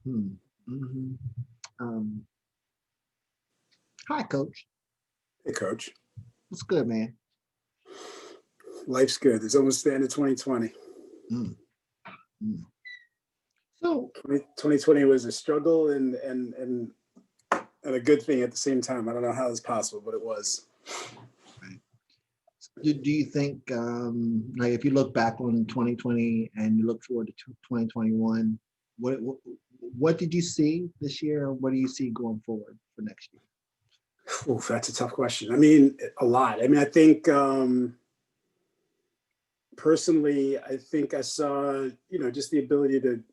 Hmm. Mhm. Um, Hi, Coach. Hey, coach. What's good, man? Life's good. It's almost the end of 2020. Mm, mm. So, 2020 was a struggle and a good thing at the same time. I don't know how it's possible, but it was. right. Do you think, like, if you look back on 2020 and you look forward to 2021, what did you see this year? What do you see going forward for next year? Oof, that's a tough question. I mean, a lot. I mean, I think personally, I think I saw, just the ability to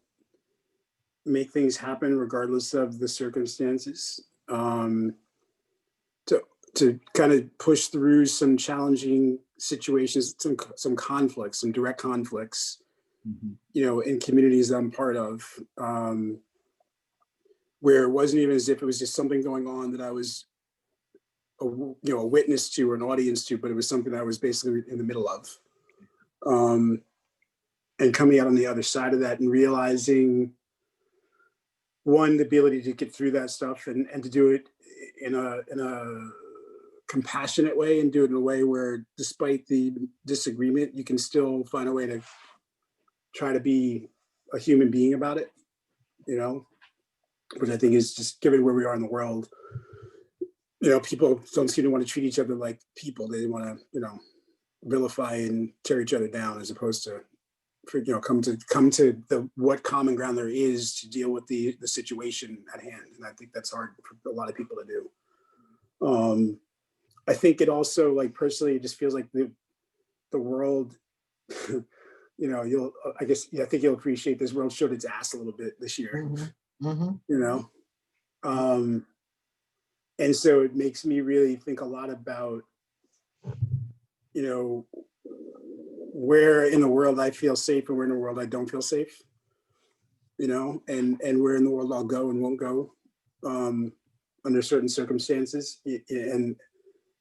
make things happen regardless of the circumstances. To to kind of push through some challenging situations, some conflicts, some direct conflicts, Mhm. in communities that I'm part of, where it wasn't even as if it was just something going on that I was a witness to or an audience to, but it was something that I was basically in the middle of. Um, and coming out on the other side of that and realizing, one, the ability to get through that stuff and to do it in a compassionate way, and do it in a way where, despite the disagreement, you can still find a way to try to be a human being about it, you know, which I think is, just given where we are in the world, people don't seem to want to treat each other like people. They want to, vilify and tear each other down, as opposed to, come to the what common ground there is to deal with the situation at hand. And I think that's hard for a lot of people to do. I think it also, like, personally, it just feels like the world, you'll, I guess, yeah, I think you'll appreciate, this world showed its ass a little bit this year, Mhm. Mhm. you know. Um, and so it makes me really think a lot about, you know, where in the world I feel safe and where in the world I don't feel safe, and where in the world I'll go and won't go, um, under certain circumstances,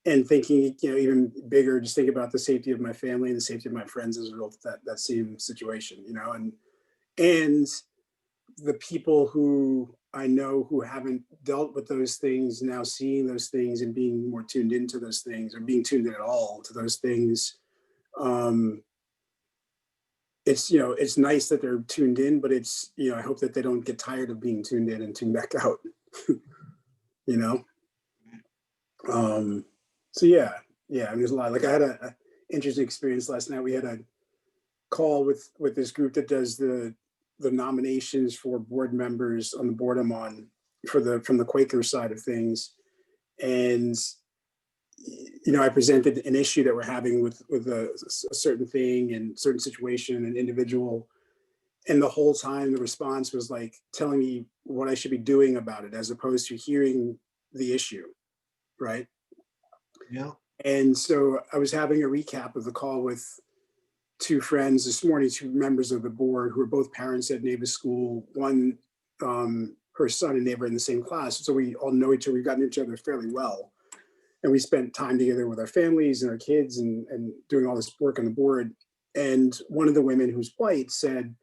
and thinking, even bigger, just think about the safety of my family and the safety of my friends as a result of that same situation, and the people who I know who haven't dealt with those things, now seeing those things and being more tuned into those things, or being tuned in at all to those things. Um, it's nice that they're tuned in, but it's, I hope that they don't get tired of being tuned in and tuned back out. you know. Um, so yeah. I mean, there's a lot. Like, I had a interesting experience last night. We had a call with this group that does the nominations for board members on the board I'm on, from the Quaker side of things. And I presented an issue that we're having with a certain thing and certain situation and individual, and the whole time the response was like telling me what I should be doing about it, as opposed to hearing the issue, right? Yeah. And so I was having a recap of the call with two friends this morning, two members of the board who are both parents at Naval School. One, her son and neighbor in the same class. So we all know each other. We've gotten each other fairly well. And we spent time together with our families and our kids, and doing all this work on the board. And one of the women, who's white, said,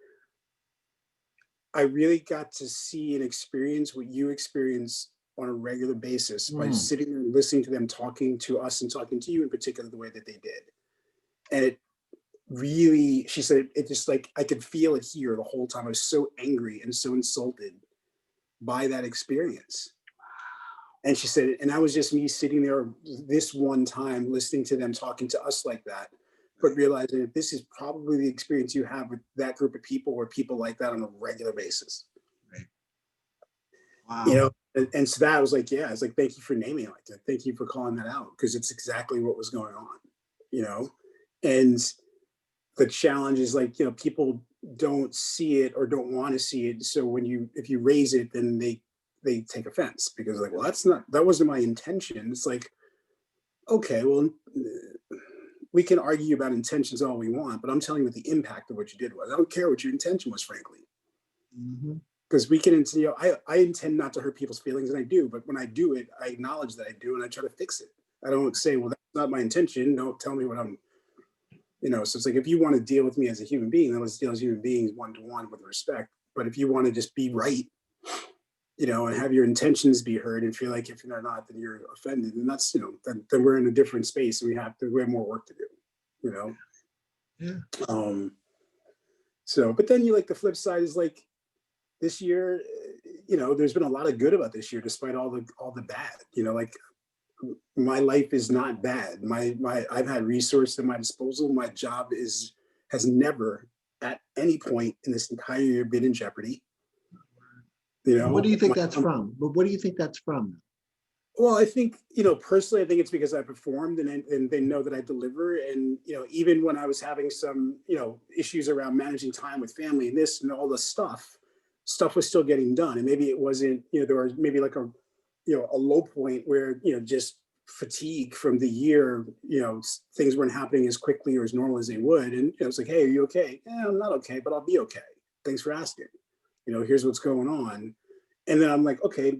I really got to see and experience what you experience on a regular basis by Mm. sitting there and listening to them talking to us and talking to you in particular the way that they did. And it really, she said, it just, like, I could feel it here the whole time. I was so angry and so insulted by that experience. And she said, and that was just me sitting there this one time listening to them talking to us like that, but Right. realizing that this is probably the experience you have with that group of people, or people like that on a regular basis. Right. you Wow. know and so that was like, yeah, it's like, thank you for naming it like that, thank you for calling that out, because it's exactly what was going on. you know and the challenge is, like, people don't see it or don't want to see it, so if you raise it, then they take offense, because, like, well, that wasn't my intention. It's like, okay, well, we can argue about intentions all we want, but I'm telling you what the impact of what you did was. I don't care what your intention was, frankly, Mhm. because we can, I intend not to hurt people's feelings, and I do, but when I do it, I acknowledge that I do, and I try to fix it. I don't say, well, that's not my intention, don't tell me what I'm, so it's like, if you want to deal with me as a human being, then let's deal as human beings, one to one, with respect. But if you want to just be right, and have your intentions be heard and feel like if they're not, then you're offended. And that's, then we're in a different space and we have more work to do, Yeah. So, but then the flip side is like this year, there's been a lot of good about this year, despite all the bad, like my life is not bad. I've had resources at my disposal. My job has never at any point in this entire year been in jeopardy. What do you think that's from? But what do you think that's from? Well, I think, personally, I think it's because I performed and they know that I deliver. And, even when I was having some, issues around managing time with family and this and all the stuff was still getting done. And maybe it wasn't, there was maybe like a low point where, just fatigue from the year, things weren't happening as quickly or as normal as they would. And it's like, hey, are you okay? Yeah, I'm not okay, but I'll be okay. Thanks for asking. Here's what's going on. And then I'm like, okay,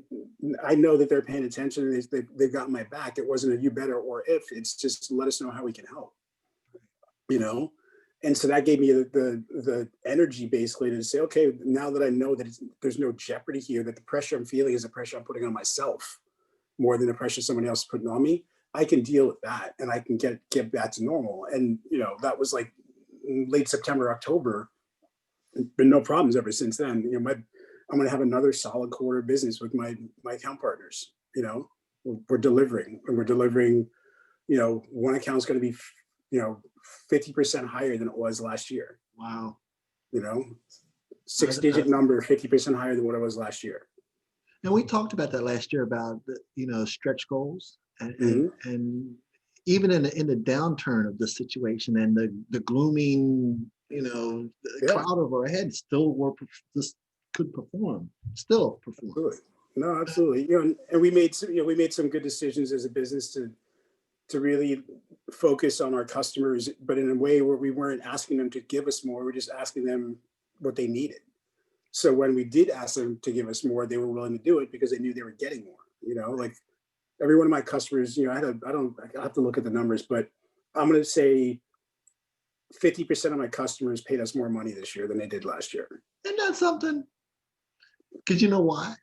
I know that they're paying attention and they've got my back. It wasn't a you better or if, it's just let us know how we can help, And so that gave me the energy basically to say, okay, now that I know that there's no jeopardy here, that the pressure I'm feeling is the pressure I'm putting on myself more than the pressure somebody else is putting on me, I can deal with that and I can get back to normal. And, that was like late September, October. Been no problems ever since then. I'm going to have another solid quarter of business with my account partners. We're delivering, and we're delivering. One account's going to be, 50% higher than it was last year. Wow. 6-digit number, 50% higher than what it was last year. And we talked about that last year about the, stretch goals and, Mm-hmm. and even in the downturn of the situation and the glooming, cloud over our head, still could still perform. Absolutely. No, absolutely. And we made some good decisions as a business to really focus on our customers, but in a way where we weren't asking them to give us more. We're just asking them what they needed. So when we did ask them to give us more, they were willing to do it because they knew they were getting more. Like every one of my customers, I have to look at the numbers, but I'm going to say 50% of my customers paid us more money this year than they did last year. Isn't that something? Because you know why?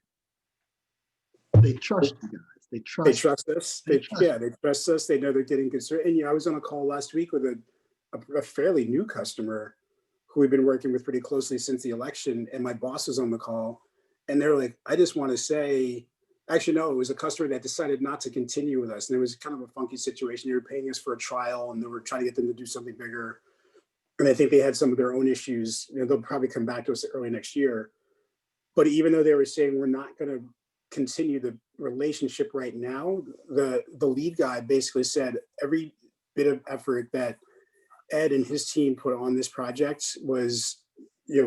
They trust you guys. They trust us. They trust us. They know they're getting good service. And I was on a call last week with a fairly new customer who we've been working with pretty closely since the election. And my boss was on the call and they're like, I just want to say, actually, no, it was a customer that decided not to continue with us. And it was kind of a funky situation. They were paying us for a trial and they were trying to get them to do something bigger. And I think they had some of their own issues. They'll probably come back to us early next year. But even though they were saying we're not going to continue the relationship right now, the lead guy basically said every bit of effort that Ed and his team put on this project was,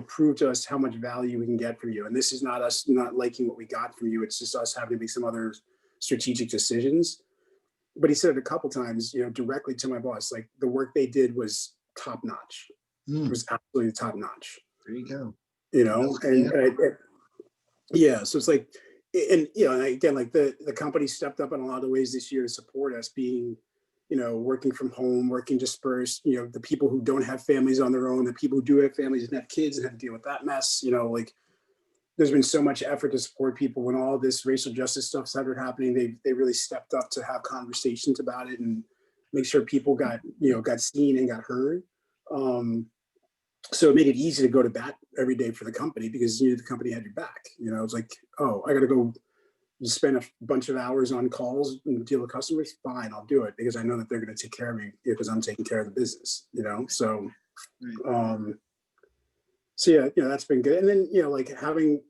prove to us how much value we can get from you. And this is not us not liking what we got from you. It's just us having to make some other strategic decisions. But he said it a couple times, directly to my boss, like the work they did was top notch. It was absolutely top notch. There you go. So it's like, and again, like the company stepped up in a lot of ways this year to support us being, working from home, working dispersed, the people who don't have families on their own, the people who do have families and have kids and have to deal with that mess, like there's been so much effort to support people when all this racial justice stuff started happening. They really stepped up to have conversations about it and make sure people got seen and got heard. So it made it easy to go to bat every day for the company because the company had your back. It's like, oh, I got to go spend a bunch of hours on calls and deal with customers. Fine, I'll do it because I know that they're going to take care of me because I'm taking care of the business. So, that's been good. And then like having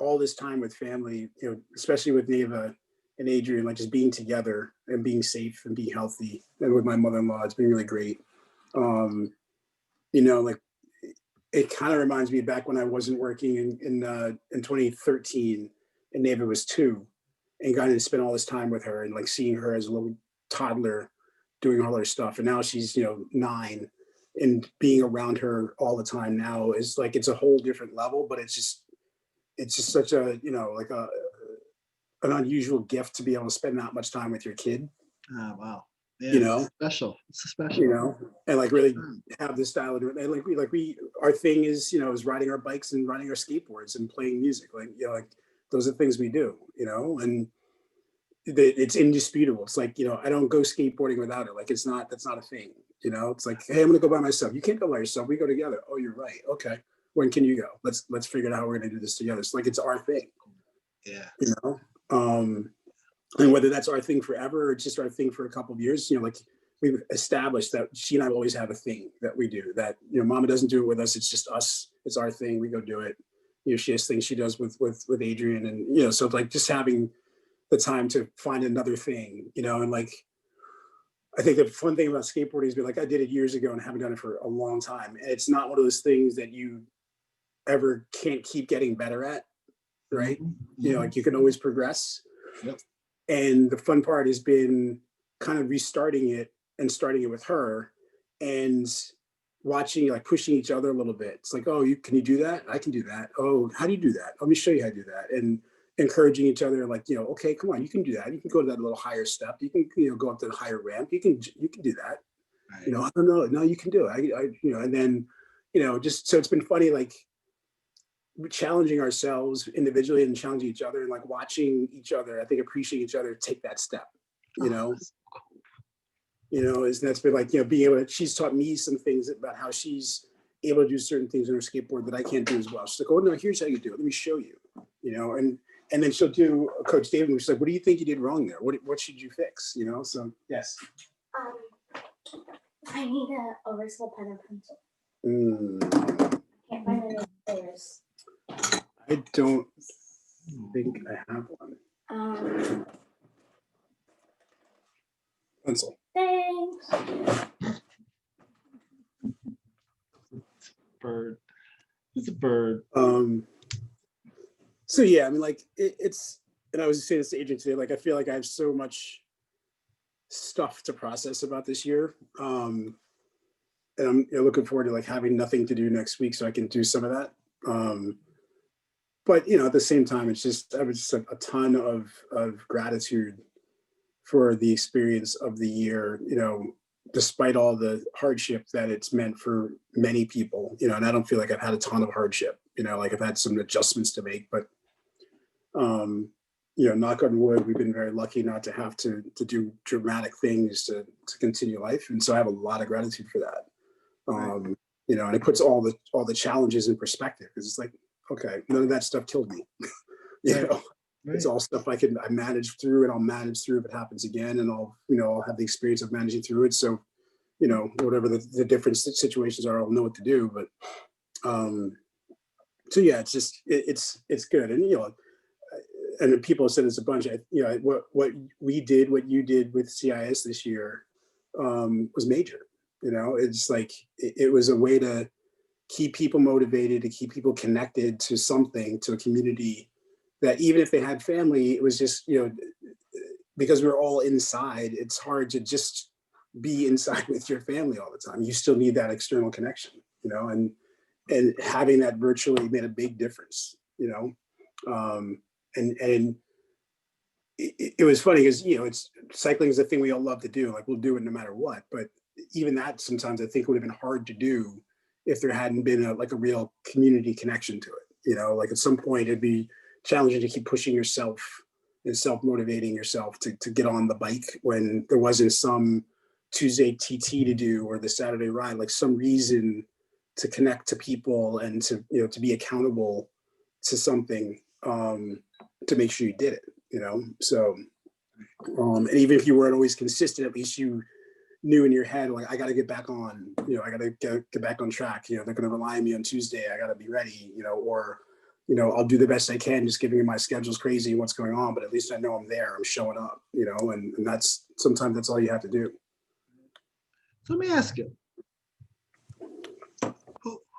all this time with family, especially with Neva and Adrian, like just being together and being safe and being healthy, and with my mother-in-law, it's been really great. Like it kind of reminds me back when I wasn't working in 2013 and Neva was 2 and got to spend all this time with her and like seeing her as a little toddler doing all her stuff. And now she's, 9 and being around her all the time now is like, it's a whole different level, but it's just such a, like an unusual gift to be able to spend that much time with your kid. Oh, wow. Yeah, it's special. It's a special, and like really have this style of it. And our thing is, is riding our bikes and riding our skateboards and playing music. Like those are things we do, you know, and it's indisputable. It's like, you know, I don't go skateboarding without her. Like, that's not a thing, you know. It's like, hey, I'm gonna go by myself. You can't go by yourself. We go together. Oh, you're right. Okay. When can you go? Let's figure out how we're gonna do this together. It's like, it's our thing. Yeah. You know. And whether that's our thing forever or it's just our thing for a couple of years, you know, like we've established that she and I always have a thing that we do, that, you know, mama doesn't do it with us. It's just us. It's our thing. We go do it. You know, she has things she does with Adrian, and, you know, so like just having the time to find another thing, you know, and like, I think the fun thing about skateboarding is, like, I did it years ago and haven't done it for a long time. And it's not one of those things that you ever can't keep getting better at, right? Mm-hmm. You know, like you can always progress. Yep. And the fun part has been kind of restarting it and starting it with her and watching, like, pushing each other a little bit. It's like, oh, can you do that? I can do that. Oh, how do you do that? Let me show you how to do that. And encouraging each other, like, you know, okay, come on, you can do that. You can go to that little higher step. You can, you know, go up to the higher ramp. You can do that. Right. You know, I don't know. No, you can do it. You know, and then, you know, just, so it's been funny, like, challenging ourselves individually and challenging each other, and like watching each other, I think, appreciate each other take that step, you know. You know, that's been like, you know, being able to, she's taught me some things about how she's able to do certain things on her skateboard that I can't do as well. She's like, oh no, here's how you do it. Let me show you, you know, and then she'll do Coach David, and she's like, what do you think you did wrong there? What should you fix? You know, so yes. I need a overspill pen and pencil. Can't find any upstairs. I don't think I have one. Pencil. Thanks. Bird. It's a bird. So yeah, I mean, like, it's, and I was saying this to Adrian today, like, I feel like I have so much stuff to process about this year. And I'm, you know, looking forward to, like, having nothing to do next week so I can do some of that. But, you know, at the same time, it's just, I was just a ton of gratitude for the experience of the year, you know, despite all the hardship that it's meant for many people, you know, and I don't feel like I've had a ton of hardship, you know, like I've had some adjustments to make, but, you know, knock on wood, we've been very lucky not to have to do dramatic things to continue life. And so I have a lot of gratitude for that. Right. You know, and it puts all the challenges in perspective, because it's like, okay, none of that stuff killed me. You Right. know, Right. it's all stuff I managed through, and I'll manage through if it happens again, and I'll have the experience of managing through it. So, you know, whatever the different situations are, I'll know what to do. But so yeah, it's just, it's good. And, you know, and people have said this a bunch, you know, what you did with CIS this year was major. You know, it's like, it was a way to keep people motivated, to keep people connected to something, to a community, that even if they had family, it was just, you know, because we're all inside, it's hard to just be inside with your family all the time. You still need that external connection, you know, and having that virtually made a big difference, you know. And it was funny because, you know, it's, cycling is a thing we all love to do. Like, we'll do it no matter what. But even that sometimes I think would have been hard to do if there hadn't been a real community connection to it. You know, like at some point it'd be challenging to keep pushing yourself and self-motivating yourself to get on the bike when there wasn't some Tuesday TT to do, or the Saturday ride, like some reason to connect to people and to, you know, to be accountable to something, to make sure you did it, you know? So, and even if you weren't always consistent, at least you knew in your head, like, I got to get back on, you know, I got to get back on track. You know, they're going to rely on me on Tuesday. I got to be ready, you know, or, you know, I'll do the best I can, just giving my schedule's crazy and what's going on, but at least I know I'm there, I'm showing up, you know, and that's, sometimes that's all you have to do. So let me ask you,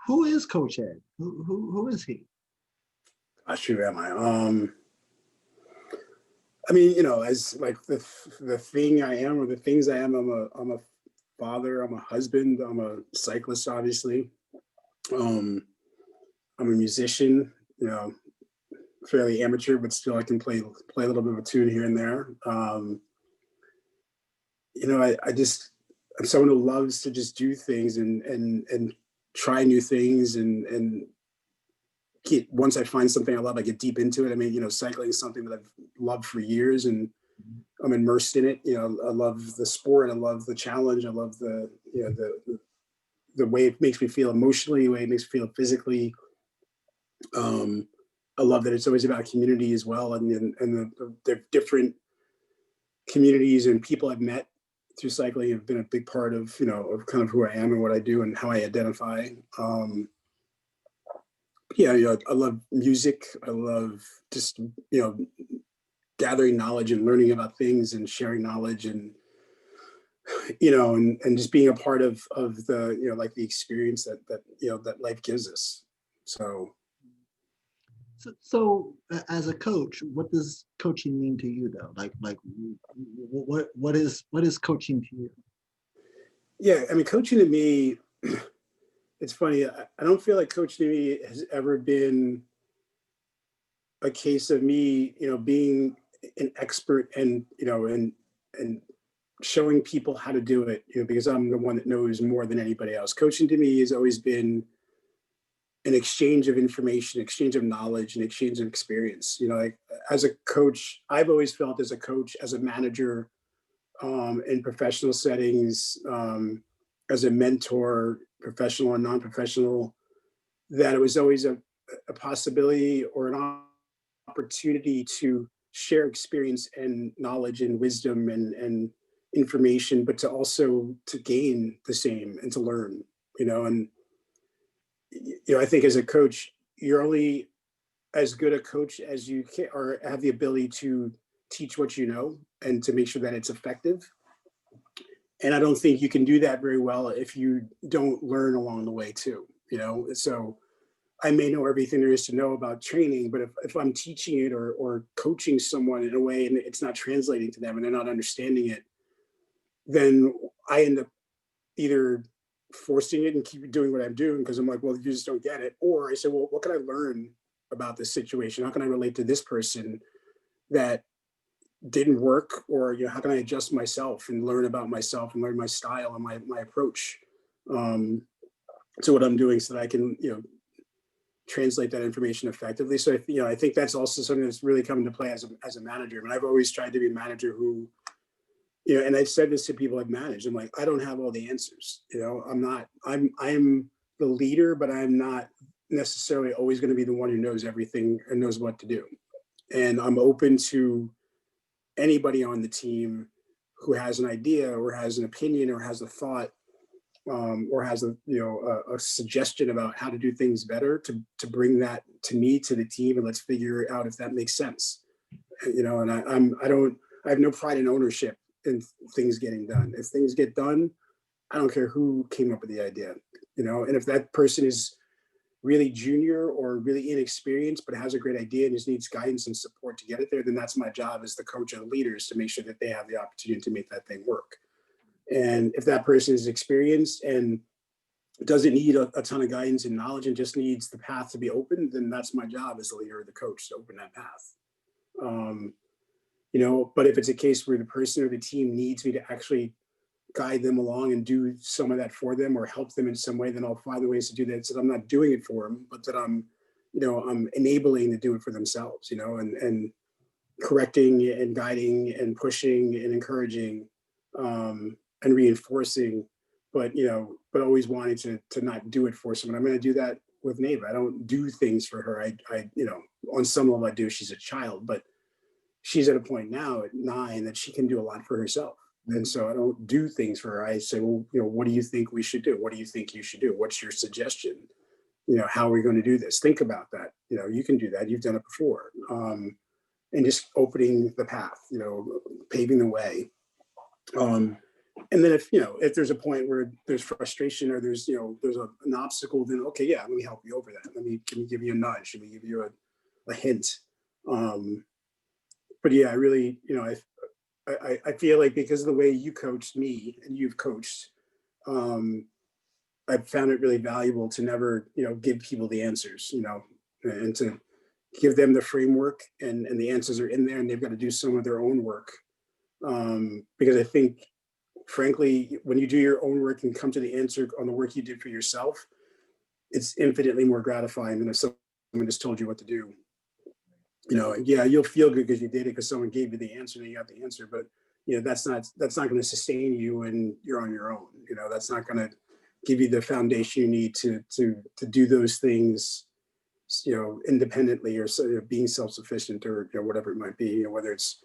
who is Coach Ed? Who is he? Gosh, who am I? I mean, you know, as like the thing I am, or the things I am, I'm a father, I'm a husband, I'm a cyclist, obviously. I'm a musician, you know, fairly amateur, but still I can play a little bit of a tune here and there. You know, I'm someone who loves to just do things and try new things and once I find something I love, I get deep into it. I mean, cycling is something that I've loved for years, and I'm immersed in it. I love the sport. I love the challenge. I love the way it makes me feel emotionally, the way it makes me feel physically. I love that it's always about community as well, and the different communities and people I've met through cycling have been a big part of of kind of who I am and what I do and how I identify. I love music. I love just gathering knowledge and learning about things and sharing knowledge, and and just being a part of the like the experience that life gives us. So So, as a coach, what does coaching mean to you though? What is coaching to you? yeah, I mean, coaching to me, it's funny. I don't feel like coaching to me has ever been a case of me, being an expert and and showing people how to do it, because I'm the one that knows more than anybody else. Coaching to me has always been an exchange of information, exchange of knowledge, and exchange of experience. Like as a coach, I've always felt as a coach, as a manager, in professional settings, as a mentor, professional and non-professional, that it was always a possibility or an opportunity to share experience and knowledge and wisdom and information, but to also to gain the same and to learn, and I think as a coach, you're only as good a coach as you can, or have the ability to teach what you know and to make sure that it's effective. And I don't think you can do that very well if you don't learn along the way too, So I may know everything there is to know about training, but if I'm teaching it or coaching someone in a way and it's not translating to them and they're not understanding it, then I end up either forcing it and keep doing what I'm doing because I'm like, well, you just don't get it. Or I say, well, what can I learn about this situation? How can I relate to this person that didn't work? Or how can I adjust myself and learn about myself and learn my style and my approach to what I'm doing so that I can translate that information effectively. So I think that's also something that's really come into play as a manager. I mean, I've always tried to be a manager who, and I've said this to people I've managed. I'm like, I don't have all the answers. I'm the leader, but I'm not necessarily always going to be the one who knows everything and knows what to do. And I'm open to anybody on the team who has an idea or has an opinion or has a thought, or has a suggestion about how to do things better, to bring that to me, to the team, and let's figure out if that makes sense. And I have no pride in ownership in things getting done. If things get done, I don't care who came up with the idea, and if that person is really junior or really inexperienced but has a great idea and just needs guidance and support to get it there, then that's my job as the coach and the leaders, to make sure that they have the opportunity to make that thing work. And if that person is experienced and doesn't need a ton of guidance and knowledge and just needs the path to be open, then that's my job as the leader or the coach, to open that path. But if it's a case where the person or the team needs me to actually guide them along and do some of that for them or help them in some way, then I'll find the ways to do that. So that I'm not doing it for them, but that I'm enabling to do it for themselves, and correcting and guiding and pushing and encouraging, and reinforcing, but always wanting to not do it for someone. I'm going to do that with Neva. I don't do things for her. I on some level I do. She's a child, but she's at a point now at 9 that she can do a lot for herself. And so I don't do things for her. I say, well, what do you think we should do? What do you think you should do? What's your suggestion? How are we going to do this? Think about that. You can do that. You've done it before. And just opening the path, paving the way. And then if there's a point where there's frustration or there's an obstacle, then okay, yeah, let me help you over that. Can we give you a nudge? Let me give you a hint. But yeah, I really, I feel like because of the way you coached me and you've coached, I've found it really valuable to never, give people the answers, and to give them the framework, and the answers are in there and they've got to do some of their own work. Because I think, frankly, when you do your own work and come to the answer on the work you did for yourself, it's infinitely more gratifying than if someone someone just told you what to do. You know, yeah, you'll feel good because you did it because someone gave you the answer and you got the answer, but you know, that's not going to sustain you when you're on your own. You know, that's not going to give you the foundation you need to do those things, you know, independently, or so, you know, being self-sufficient, or you know, whatever it might be. You know, whether it's,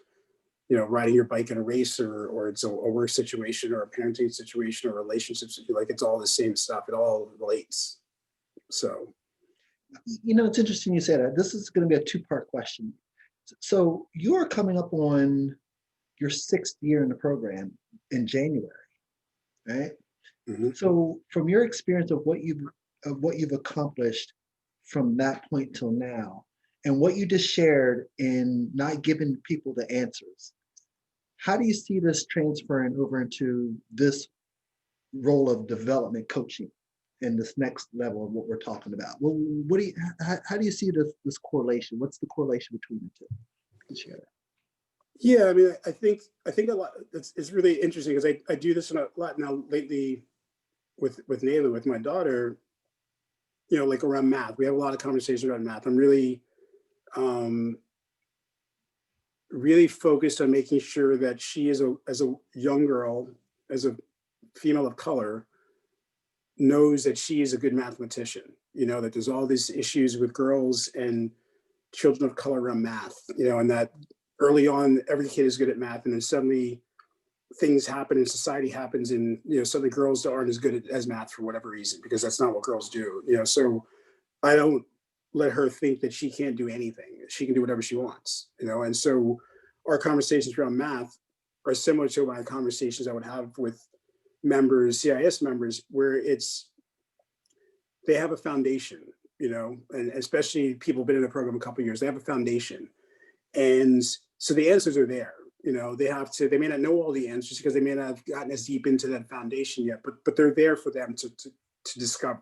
you know, riding your bike in a race, or it's a work situation, or a parenting situation, or relationships. Like, it's all the same stuff. It all relates. So, You know, it's interesting you say that. This is going to be a two-part question. So you're coming up on your 6th year in the program in January, right? mhm. So from your experience of what you've accomplished from that point till now, and what you just shared in not giving people the answers, how do you see this transferring over into this role of development coaching in this next level of what we're talking about? Well, what do you, how do you see this correlation? What's the correlation between the two? You can share that. Yeah, I mean, I think a lot. It's really interesting because I do this a lot now lately with Nayla, with my daughter. You know, like around math, we have a lot of conversations around math. I'm really um, really focused on making sure that she, as a young girl, as a female of color, knows that she is a good mathematician. You know, that there's all these issues with girls and children of color around math. You know, and that early on, every kid is good at math, and then suddenly things happen and society happens, and you know, suddenly girls aren't as good as math for whatever reason, because that's not what girls do. You know, so I don't let her think that she can't do anything. She can do whatever she wants, you know? And so our conversations around math are similar to my conversations I would have with members, CIS members, where they have a foundation, you know, and especially people who've been in the program a couple of years, they have a foundation. And so the answers are there. You know, they may not know all the answers because they may not have gotten as deep into that foundation yet, but they're there for them to discover.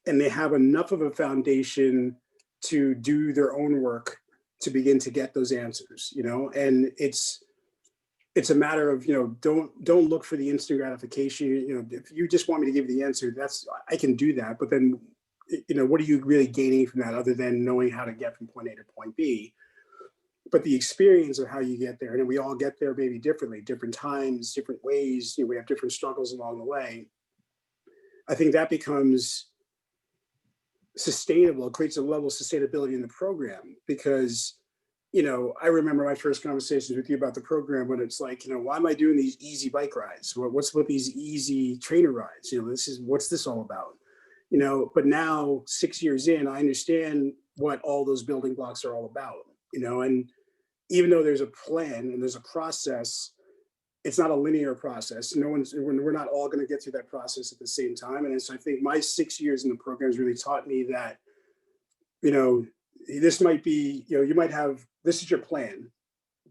And they have enough of a foundation to do their own work to begin to get those answers, you know. And it's a matter of, you know, don't look for the instant gratification. You know, if you just want me to give you the answer, I can do that, but then, you know, what are you really gaining from that other than knowing how to get from point A to point B? But the experience of how you get there, and we all get there maybe differently, different times, different ways. You know, we have different struggles along the way. I think that becomes sustainable. It creates a level of sustainability in the program, because, you know, I remember my first conversations with you about the program when it's like, you know, why am I doing these easy bike rides? What's with these easy trainer rides? You know, what's this all about? You know, but now 6 years in, I understand what all those building blocks are all about, you know. And even though there's a plan and there's a process, it's not a linear process. We're not all going to get through that process at the same time. And so I think my 6 years in the program has really taught me that, you know, this might be, you know, you might have, this is your plan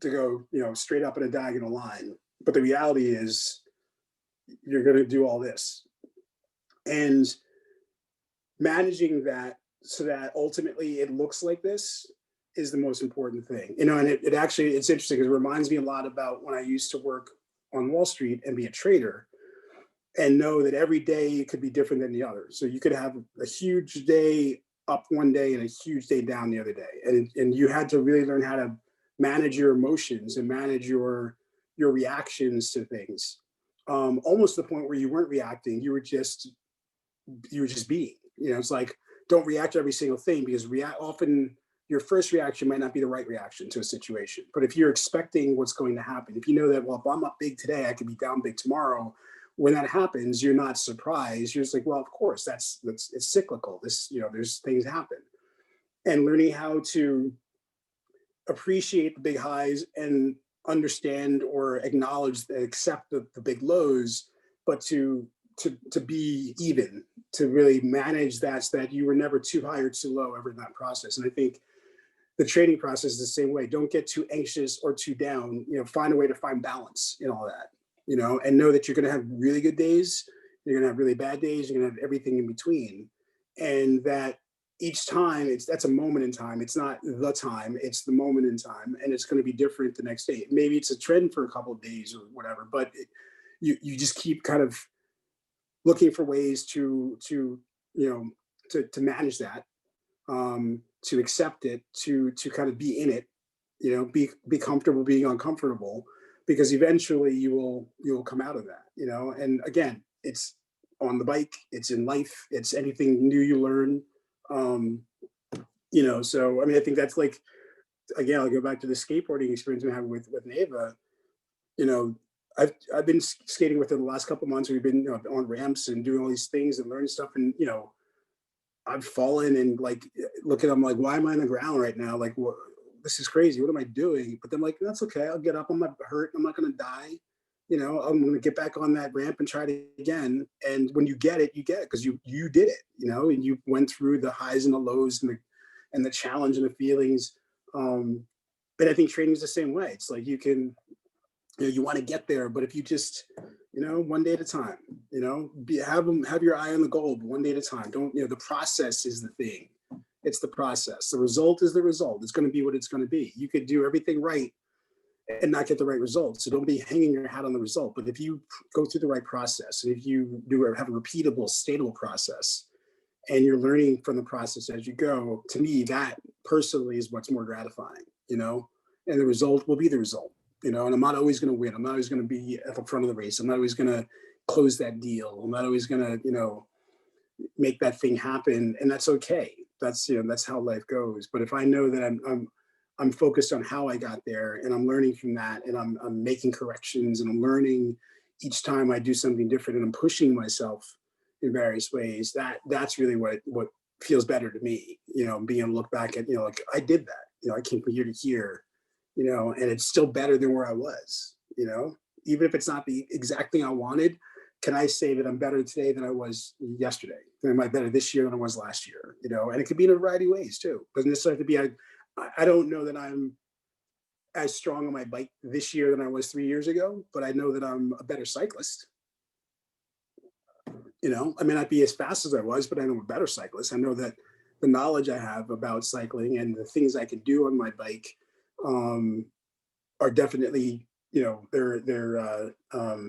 to go, you know, straight up in a diagonal line. But the reality is you're going to do all this. And managing that so that ultimately it looks like this is the most important thing. You know, and it actually, it's interesting because it reminds me a lot about when I used to work on Wall Street and be a trader, and know that every day could be different than the other. So you could have a huge day up one day and a huge day down the other day. And you had to really learn how to manage your emotions and manage your reactions to things. Almost to the point where you weren't reacting, you were just being. You know, it's like, don't react to every single thing, because often your first reaction might not be the right reaction to a situation. But if you're expecting what's going to happen, if you know that, well, if I'm up big today, I could be down big tomorrow. When that happens, you're not surprised. You're just like, well, of course, it's cyclical. You know, there's things happen. And learning how to appreciate the big highs and understand or acknowledge and accept the big lows, but to be even, to really manage that, so that you were never too high or too low ever in that process. And I think the training process is the same way. Don't get too anxious or too down. You know, find a way to find balance in all that, you know, and know that you're going to have really good days, you're going to have really bad days, you're going to have everything in between. And that each time that's a moment in time. It's not the time, it's the moment in time. And it's going to be different the next day. Maybe it's a trend for a couple of days or whatever, but you just keep kind of looking for ways to manage that. to accept it, to kind of be in it, be comfortable being uncomfortable, because eventually you will come out of that, and again, it's on the bike, it's in life, it's anything new you learn. So I mean, I think that's like, again, I'll go back to the skateboarding experience we have with Neva. I've been skating with her the last couple of months. We've been on ramps and doing all these things and learning stuff, and I've fallen and like look at them like, why am I on the ground right now? Like, what? This is crazy. What am I doing? But then like, that's okay. I'll get up. I'm not hurt. I'm not going to die. I'm going to get back on that ramp and try it again. And when you get it because you did it, and you went through the highs and the lows and the challenge and the feelings. But I think training is the same way. It's like you can, you want to get there, but if you just, one day at a time, have your eye on the goal, but one day at a time. Don't, the process is the thing. It's the process. The result is the result. It's going to be what it's going to be. You could do everything right and not get the right result. So don't be hanging your hat on the result. But if you go through the right process, and if you have a repeatable, stable process, and you're learning from the process as you go, to me, that personally is what's more gratifying, and the result will be the result, and I'm not always going to win. I'm not always going to be at the front of the race. I'm not always going to close that deal. I'm not always going to, make that thing happen. And that's okay. That's, that's how life goes. But if I know that I'm focused on how I got there, and I'm learning from that, and I'm making corrections, and I'm learning each time I do something different, and I'm pushing myself in various ways, that's really what feels better to me, being able to look back at, like, I did that, I came from here to here, and it's still better than where I was, even if it's not the exact thing I wanted. Can I say that I'm better today than I was yesterday? Am I better this year than I was last year? And it could be in a variety of ways too. It doesn't necessarily have to be, I don't know that I'm as strong on my bike this year than I was 3 years ago, but I know that I'm a better cyclist. I may not be as fast as I was, but I know I'm a better cyclist. I know that the knowledge I have about cycling and the things I can do on my bike are definitely, they're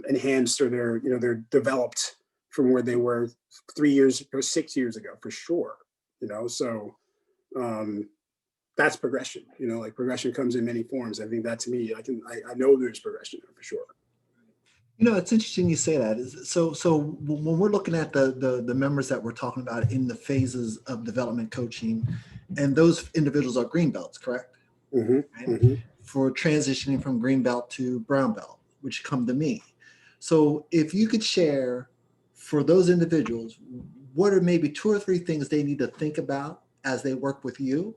enhanced, or they're developed from where they were 3 years or 6 years ago, for sure. So that's progression. Like, progression comes in many forms. I think that, to me, I know there's progression there for sure. It's interesting you say that. So when we're looking at the members that we're talking about in the phases of development coaching, and those individuals are green belts, correct? Mm-hmm. Right? Mm-hmm. For transitioning from green belt to brown belt, which come to me. So if you could share for those individuals, what are maybe 2 or 3 things they need to think about as they work with you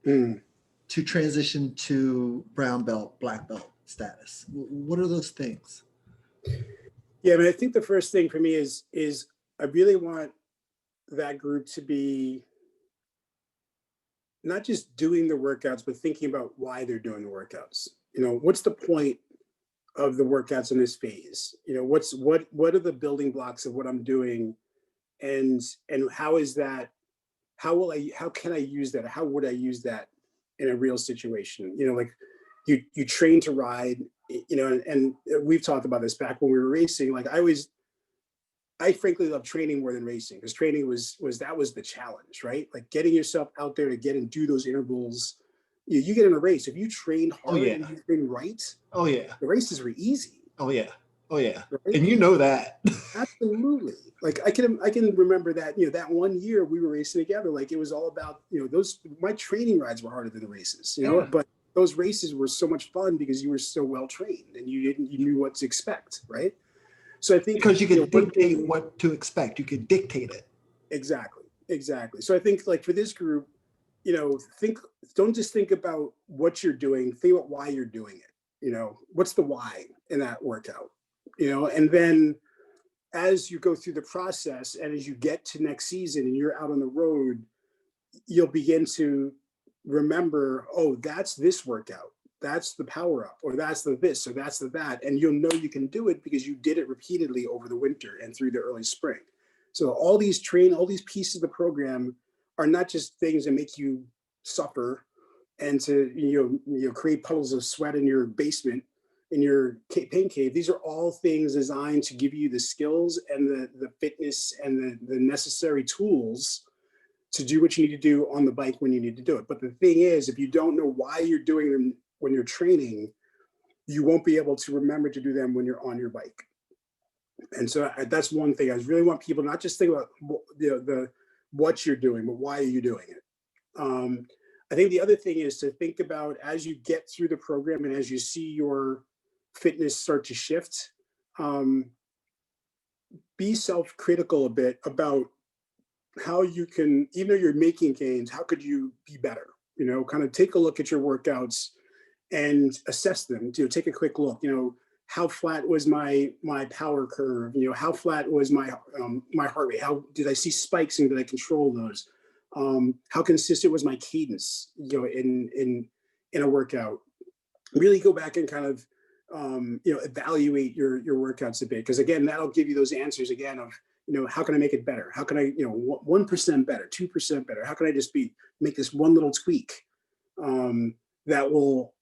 to transition to brown belt, black belt status? What are those things? Yeah, I mean, I think the first thing for me is I really want that group to be not just doing the workouts, but thinking about why they're doing the workouts. What's the point of the workouts in this phase? What are the building blocks of what I'm doing, and how is that? How can I use that? How would I use that in a real situation? Like, you train to ride, and we've talked about this back when we were racing. Like, I frankly love training more than racing, because training was the challenge, right? Like, getting yourself out there to get and do those intervals. You get in a race, if you train hard and you train right, the races were easy. Right? And that. Absolutely. Like, I can remember that, that one year we were racing together. Like, it was all about, my training rides were harder than the races, but those races were so much fun because you were so well trained and you knew what to expect, right? So I think, because you could dictate what to expect, you could dictate it. Exactly. So I think, like, for this group, don't just think about what you're doing, think about why you're doing it. What's the why in that workout? And then as you go through the process, and as you get to next season and you're out on the road, you'll begin to remember, oh, that's this workout, that's the power up, or that's the this, or that's the that. And you'll know you can do it because you did it repeatedly over the winter and through the early spring. So all these pieces of the program are not just things that make you suffer and to create puddles of sweat in your basement, in your pain cave. These are all things designed to give you the skills and the fitness and the necessary tools to do what you need to do on the bike when you need to do it. But the thing is, if you don't know why you're doing them when you're training, you won't be able to remember to do them when you're on your bike. And so that's one thing I really want people not just think about the what you're doing, but why are you doing it? I think the other thing is to think about as you get through the program and as you see your fitness start to shift, be self-critical a bit about how you can, even though you're making gains, how could you be better? You know, kind of take a look at your workouts and assess them. You know, take a quick look. You know, how flat was my power curve? You know, how flat was my my heart rate? How did I see spikes and did I control those? How consistent was my cadence? You know, in a workout. Really go back and kind of you know, evaluate your workouts a bit, because again, that'll give you those answers again of, you know, how can I make it better? How can I, you know, 1% better, 2% better? How can I just make this one little tweak that will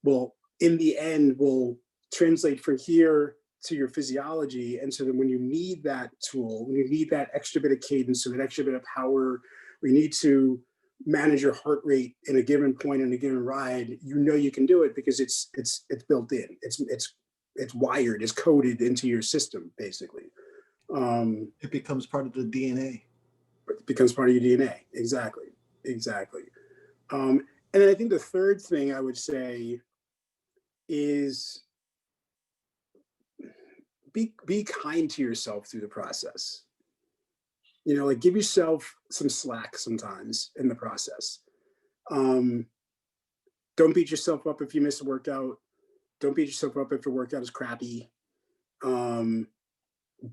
in the end will translate from here to your physiology. And so then when you need that tool, when you need that extra bit of cadence or that extra bit of power, or you need to manage your heart rate in a given point in a given ride, you know you can do it because it's built in. It's wired, it's coded into your system, basically. It becomes part of the DNA. It becomes part of your DNA. Exactly. And then I think the third thing I would say is be kind to yourself through the process. You know, like give yourself some slack sometimes in the process. Don't beat yourself up if you miss a workout. Don't beat yourself up if your workout is crappy.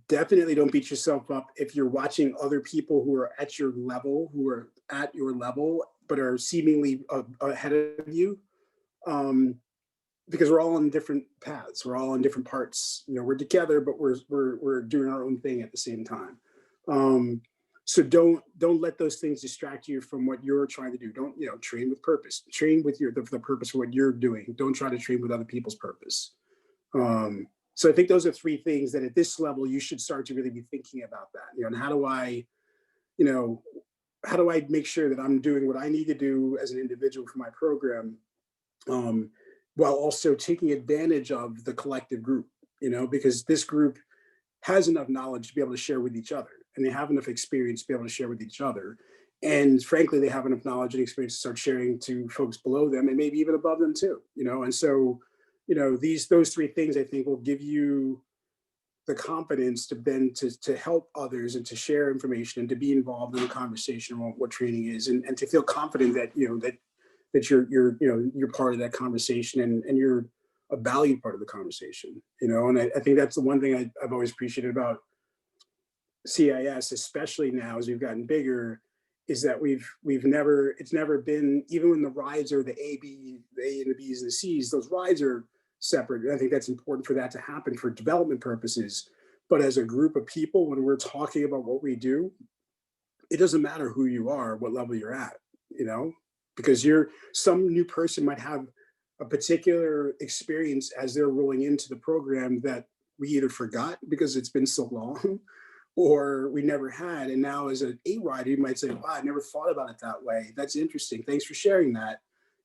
Definitely don't beat yourself up if you're watching other people who are at your level, but are seemingly ahead of you. Because we're all on different paths. We're all on different parts. You know, we're together, but we're doing our own thing at the same time. So don't let those things distract you from what you're trying to do. Don't, you know, train with purpose. Train with the purpose of what you're doing. Don't try to train with other people's purpose. So I think those are three things that at this level you should start to really be thinking about that. You know, and how do I make sure that I'm doing what I need to do as an individual for my program, while also taking advantage of the collective group, you know, because this group has enough knowledge to be able to share with each other, and they have enough experience to be able to share with each other. And frankly, they have enough knowledge and experience to start sharing to folks below them and maybe even above them too, you know? And so, you know, those three things I think will give you the confidence to then to help others and to share information and to be involved in the conversation about what training is, and to feel confident that, you know, that you're part of that conversation and you're a valued part of the conversation, you know? And I think that's the one thing I've always appreciated about CIS, especially now as we've gotten bigger, is that it's never been, even when the rides are the A and the B's and the C's, those rides are separate. And I think that's important for that to happen for development purposes. But as a group of people, when we're talking about what we do, it doesn't matter who you are, what level you're at, you know, because some new person might have a particular experience as they're rolling into the program that we either forgot because it's been so long or we never had. And now as an A rider, you might say, wow, I never thought about it that way. That's interesting. Thanks for sharing that.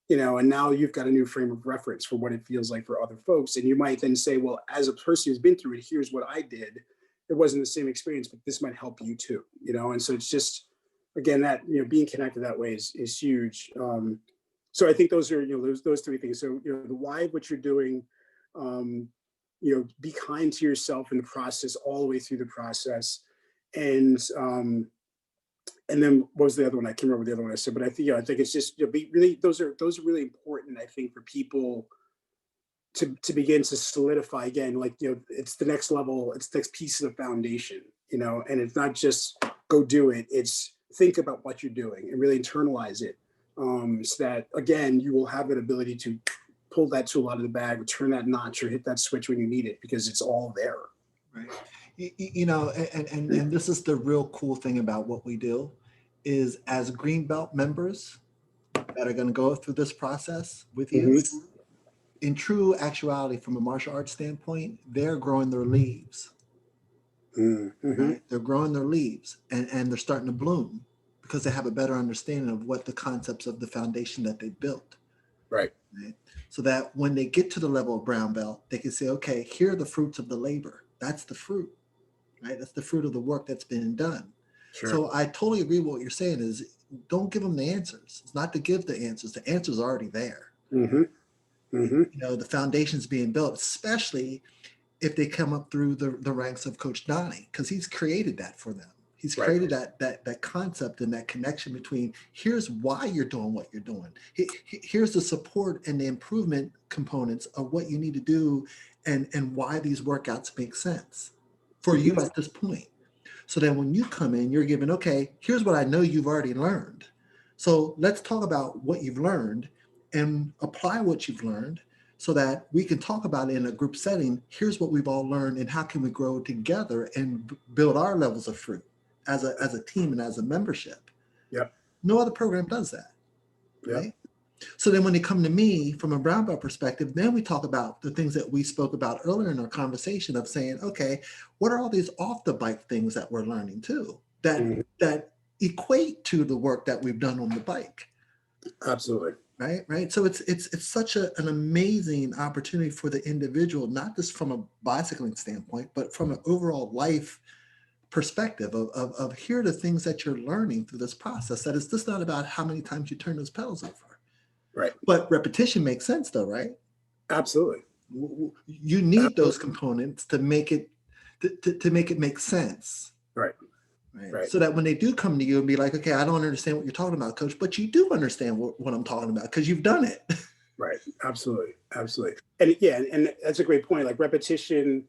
You know, and now you've got a new frame of reference for what it feels like for other folks. And you might then say, well, as a person who's been through it, here's what I did. It wasn't the same experience, but this might help you too, you know? And so it's just, again, that, you know, being connected that way is huge. So I think those are, you know, those three things. So, you know, the why of what you're doing, you know, be kind to yourself in the process, all the way through the process. And then what was the other one? I can't remember the other one I said, but I think, I think it's just, you know, be really, those are really important, I think, for people to begin to solidify again, like, you know, it's the next level, it's the next piece of the foundation, you know, and it's not just go do it, it's think about what you're doing and really internalize it. So that, again, you will have that ability to pull that tool out of the bag, turn that notch or hit that switch when you need it, because it's all there. Right. You know, and this is the real cool thing about what we do is, as Green Belt members that are going to go through this process with you, Mm-hmm. in true actuality, from a martial arts standpoint, they're growing their leaves. Mm-hmm. Right? They're growing their leaves and they're starting to bloom, because they have a better understanding of what the concepts of the foundation that they built. Right. Right? So that when they get to the level of brown belt, they can say, okay, here are the fruits of the labor. That's the fruit, right? That's the fruit of the work that's been done. Sure. So I totally agree with what you're saying is don't give them the answers. It's not to give the answers. The answers are already there. Mm-hmm. Mm-hmm. You know, the foundation's being built, especially if they come up through the ranks of Coach Donnie, because he's created that for them. He's Right. created that concept and that connection between here's why you're doing what you're doing. Here's the support and the improvement components of what you need to do and why these workouts make sense for you at this point. So then when you come in, you're given, okay, here's what I know you've already learned. So let's talk about what you've learned and apply what you've learned so that we can talk about it in a group setting. Here's what we've all learned and how can we grow together and build our levels of fruit as a team and as a membership. Yep. No other program does that, right? Yep. So then when they come to me from a brown belt perspective, then we talk about the things that we spoke about earlier in our conversation of saying, okay, what are all these off the bike things that we're learning too that equate to the work that we've done on the bike? Absolutely. Right. So it's such an amazing opportunity for the individual, not just from a bicycling standpoint, but from an overall life perspective of here are the things that you're learning through this process. That it's just not about how many times you turn those pedals over. Right. But repetition makes sense though, right? Absolutely. You need those components to make it to make it make sense. Right. Right. So that when they do come to you and be like, okay, I don't understand what you're talking about, coach, but you do understand what I'm talking about because you've done it. Right. Absolutely. Absolutely. And yeah, and that's a great point. Like repetition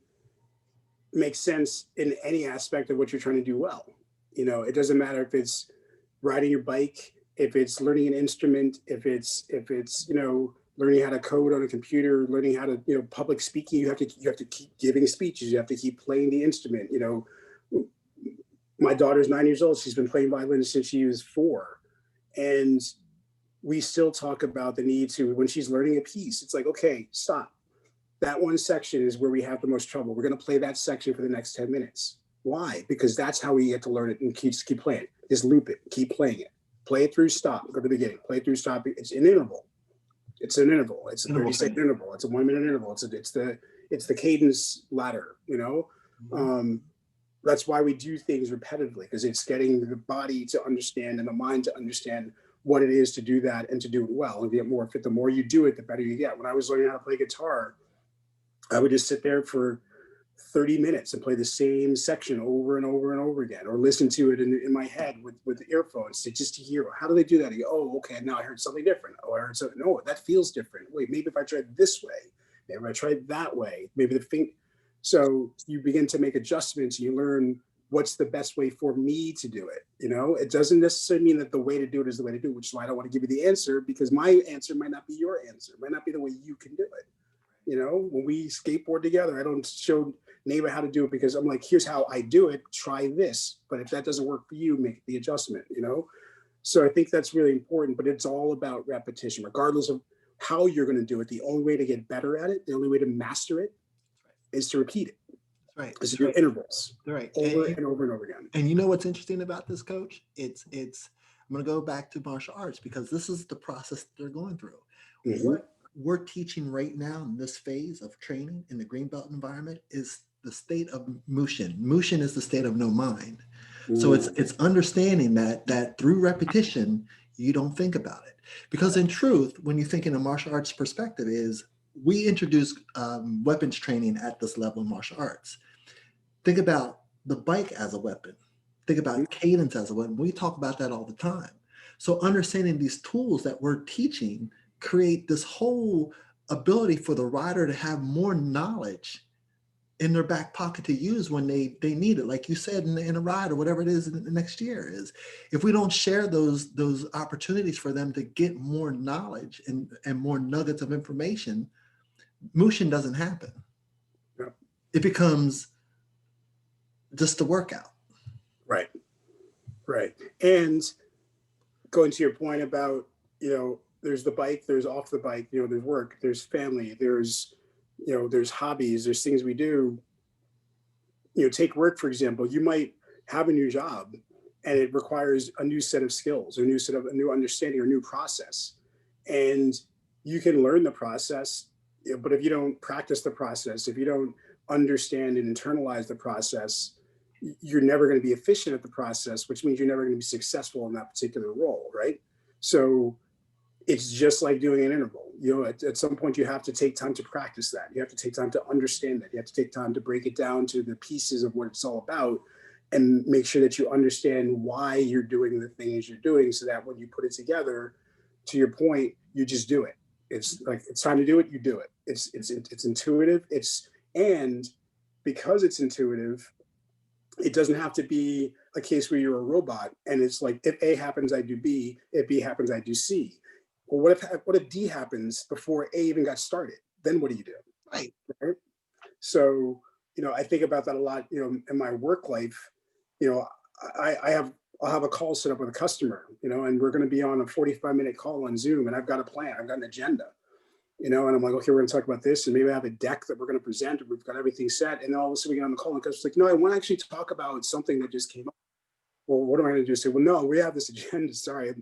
makes sense in any aspect of what you're trying to do well. You know, it doesn't matter if it's riding your bike, if it's learning an instrument, if it's, you know, learning how to code on a computer, learning how to, you know, public speaking, you have to keep giving speeches, you have to keep playing the instrument. You know, my daughter's 9 years old. She's been playing violin since she was 4. And we still talk about the need to, when she's learning a piece, it's like, okay, stop. That one section is where we have the most trouble. We're going to play that section for the next 10 minutes. Why? Because that's how we get to learn it and keep playing it. Just loop it, keep playing it. Play it through, stop, go to the beginning, play it through, stop. It's an interval. It's an interval. It's a 30-second interval. It's a 1-minute interval. It's the cadence ladder, you know? That's why we do things repetitively, because it's getting the body to understand and the mind to understand what it is to do that and to do it well and get more fit. The more you do it, the better you get. When I was learning how to play guitar, I would just sit there for 30 minutes and play the same section over and over and over again, or listen to it in my head with the earphones just to hear, how do they do that? You go, oh, okay, now I heard something different. Oh, I heard something, no, that feels different. Wait, maybe if I tried this way, maybe if I tried that way, maybe the thing. So you begin to make adjustments. You learn what's the best way for me to do it. You know, it doesn't necessarily mean that the way to do it is the way to do it, which is why I don't want to give you the answer, because my answer might not be your answer. It might not be the way you can do it. You know, when we skateboard together, I don't show neighbor how to do it because I'm like, here's how I do it. Try this. But if that doesn't work for you, make the adjustment, you know? So I think that's really important, but it's all about repetition, regardless of how you're going to do it. The only way to get better at it, the only way to master it is to repeat it. Right. Is to do intervals. Right. Over and over and over again. And you know what's interesting about this, coach? It's I'm going to go back to martial arts because this is the process they're going through. What we're teaching right now in this phase of training in the green belt environment is the state of mushin. Mushin is the state of no mind. So it's understanding that through repetition, you don't think about it. Because in truth, when you think in a martial arts perspective is we introduce weapons training at this level of martial arts. Think about the bike as a weapon. Think about cadence as a weapon. We talk about that all the time. So understanding these tools that we're teaching create this whole ability for the rider to have more knowledge in their back pocket to use when they need it. Like you said, in a ride or whatever it is in the next year is, if we don't share those opportunities for them to get more knowledge and more nuggets of information, mushin doesn't happen. Yep. It becomes just a workout. Right. Right. And going to your point about, you know, there's the bike, there's off the bike, you know, there's work, there's family, there's, you know, there's hobbies, there's things we do. You know, take work, for example. You might have a new job and it requires a new set of skills, a new understanding or new process. And you can learn the process, but if you don't practice the process, if you don't understand and internalize the process, you're never going to be efficient at the process, which means you're never going to be successful in that particular role, right? So it's just like doing an interval. At some point you have to take time to practice that. You have to take time to understand that. You have to take time to break it down to the pieces of what it's all about and make sure that you understand why you're doing the things you're doing, so that when you put it together, to your point, you just do it. It's like, it's time to do it, you do it. It's intuitive. And because it's intuitive, it doesn't have to be a case where you're a robot and it's like, if A happens, I do B. If B happens, I do C. Well, what if D happens before A even got started? Then what do you do? Right. Right. So, I think about that a lot, in my work life. I'll have a call set up with a customer, and we're going to be on a 45-minute call on Zoom, and I've got a plan, I've got an agenda, and I'm like, okay, we're going to talk about this, and maybe I have a deck that we're going to present, and we've got everything set, and then all of a sudden we get on the call, and the customer's like, I want to actually talk about something that just came up. Well, what am I going to do? Say, well, no, we have this agenda. Sorry,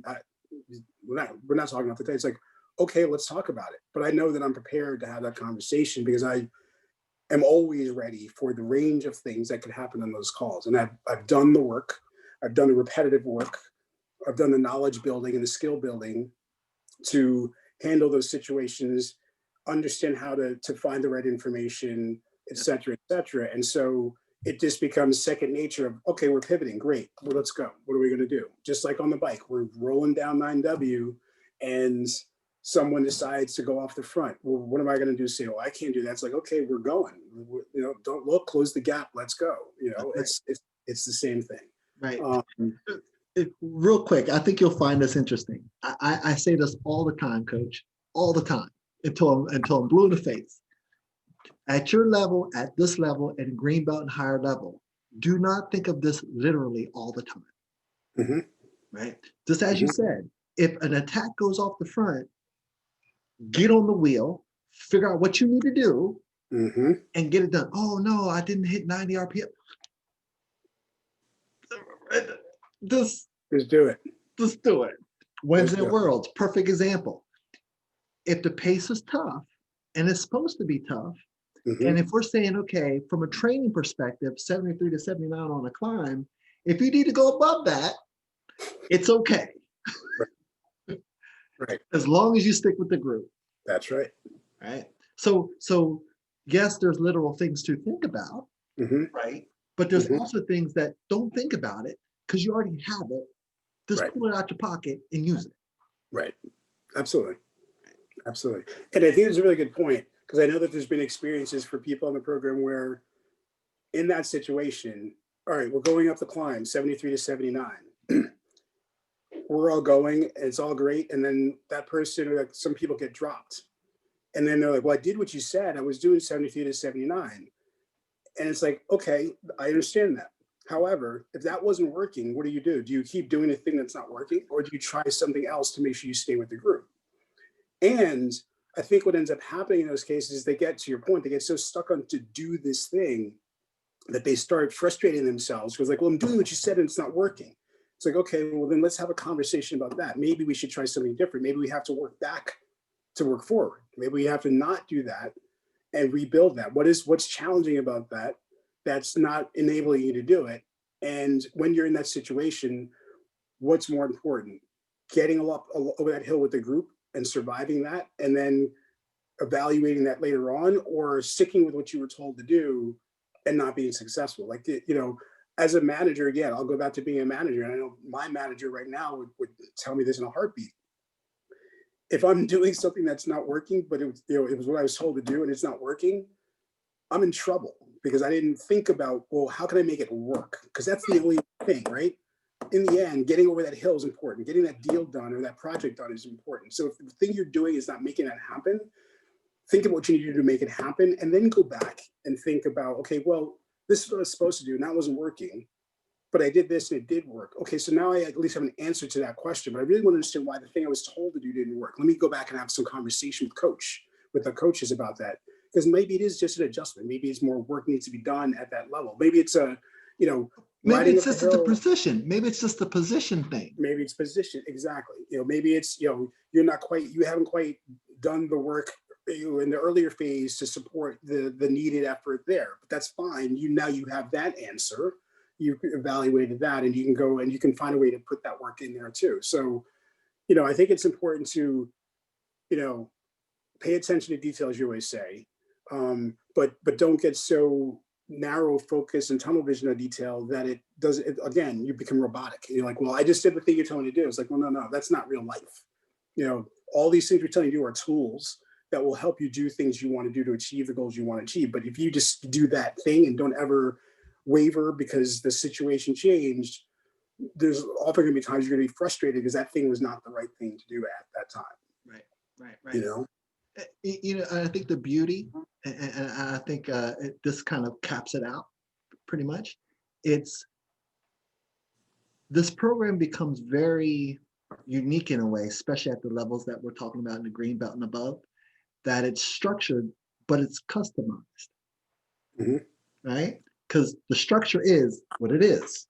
we're not talking about the day. It's like, okay, let's talk about it. But I know that I'm prepared to have that conversation because I am always ready for the range of things that could happen on those calls. And I've done the work. I've done the repetitive work. I've done the knowledge building and the skill building to handle those situations, understand how to find the right information, et cetera, et cetera. And so it just becomes second nature of, okay, we're pivoting, great, well, let's go. What are we going to do? Just like on the bike, we're rolling down 9W and someone decides to go off the front. Well, what am I going to do? Say, oh, I can't do that. It's like, okay, we're going. Don't look, close the gap, let's go. It's the same thing. Right. Real quick, I think you'll find this interesting. I say this all the time, Coach, all the time, until I'm blue in the face. At your level, at this level, and green belt and higher level, do not think of this literally all the time. Mm-hmm. Right? Just as you said, if an attack goes off the front, get on the wheel, figure out what you need to do, and get it done. Oh no, I didn't hit 90 RPM. Just do it. Just do it. Wednesday Worlds, perfect example. If the pace is tough, and it's supposed to be tough, and if we're saying, okay, from a training perspective, 73 to 79 on a climb, if you need to go above that, it's okay. Right. As long as you stick with the group. That's right. Right. So yes, there's literal things to think about, right? But there's also things that don't think about it because you already have it. Just pull it out your pocket and use it. Right. Absolutely. Absolutely. And I think it's a really good point, because I know that there's been experiences for people in the program where in that situation, all right, we're going up the climb, 73 to 79. We're all going, and it's all great. And then that person, or like some people get dropped. And then they're like, well, I did what you said. I was doing 73 to 79. And it's like, okay, I understand that. However, if that wasn't working, what do you do? Do you keep doing a thing that's not working, or do you try something else to make sure you stay with the group? And I think what ends up happening in those cases is they get, to your point, they get so stuck on to do this thing that they start frustrating themselves because, like, well, I'm doing what you said and it's not working. It's like, okay, well, then let's have a conversation about that. Maybe we should try something different. Maybe we have to work back to work forward. Maybe we have to not do that and rebuild that. What's challenging about that? That's not enabling you to do it. And when you're in that situation, what's more important? Getting up over that hill with the group and surviving that, and then evaluating that later on, or sticking with what you were told to do and not being successful. Like, as a manager, again, I'll go back to being a manager. And I know my manager right now would tell me this in a heartbeat. If I'm doing something that's not working, but it was what I was told to do and it's not working, I'm in trouble because I didn't think about, well, how can I make it work? Because that's the only thing, right? In the end, getting over that hill is important. Getting that deal done or that project done is important. So if the thing you're doing is not making that happen, think of what you need to do to make it happen, and then go back and think about, okay, well, this is what I was supposed to do, and that wasn't working, but I did this and it did work. Okay, so now I at least have an answer to that question, but I really want to understand why the thing I was told to do didn't work. Let me go back and have some conversation with the coaches about that, because maybe it is just an adjustment. Maybe it's more work needs to be done at that level. Maybe it's Maybe riding it's up the just the hill. position. Maybe it's just the position thing. Maybe it's position, exactly. Maybe it's, you haven't quite done the work in the earlier phase to support the needed effort there, but that's fine. Now you have that answer. You evaluated that, and you can go and you can find a way to put that work in there too. So, I think it's important to, pay attention to details, you always say, but don't get so narrow focus and tunnel vision of detail that again, you become robotic. And you're like, well, I just did the thing you're telling me to do. It's like, well, no, that's not real life. All these things we're telling you to do are tools that will help you do things you want to do to achieve the goals you want to achieve. But if you just do that thing and don't ever waver because the situation changed, there's often going to be times you're going to be frustrated because that thing was not the right thing to do at that time. Right. I think the beauty, and I think this kind of caps it out pretty much. This program becomes very unique in a way, especially at the levels that we're talking about in the Green Belt and above, that it's structured, but it's customized, right? Because the structure is what it is,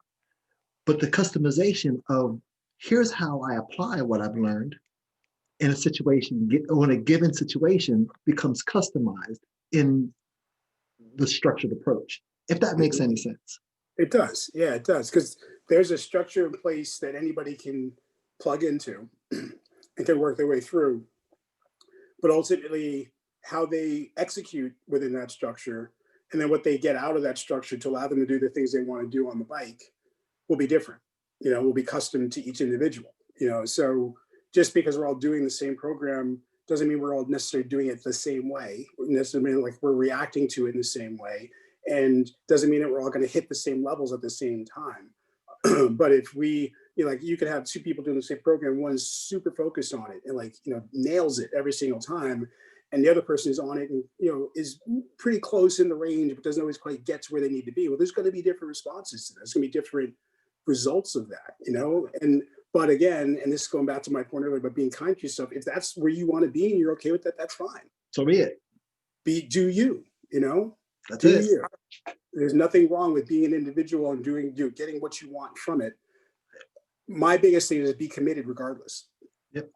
but the customization of here's how I apply what I've learned in a situation, when a given situation becomes customized in the structured approach, if that makes any sense. It does. Yeah, it does. Because there's a structure in place that anybody can plug into and can work their way through. But ultimately, how they execute within that structure and then what they get out of that structure to allow them to do the things they want to do on the bike will be different, will be custom to each individual, so just because we're all doing the same program doesn't mean we're all necessarily doing it the same way. It necessarily mean like we're reacting to it in the same way, and doesn't mean that we're all going to hit the same levels at the same time. But if we, like you could have two people doing the same program, one's super focused on it and nails it every single time, and the other person is on it and is pretty close in the range but doesn't always quite get to where they need to be. Well, there's going to be different responses to that. There's going to be different results of that, but again, and this is going back to my point earlier about being kind to yourself, if that's where you want to be and you're okay with that, that's fine. So be it. Do you, That's do it. you. There's nothing wrong with being an individual and getting what you want from it. My biggest thing is be committed regardless. Yep.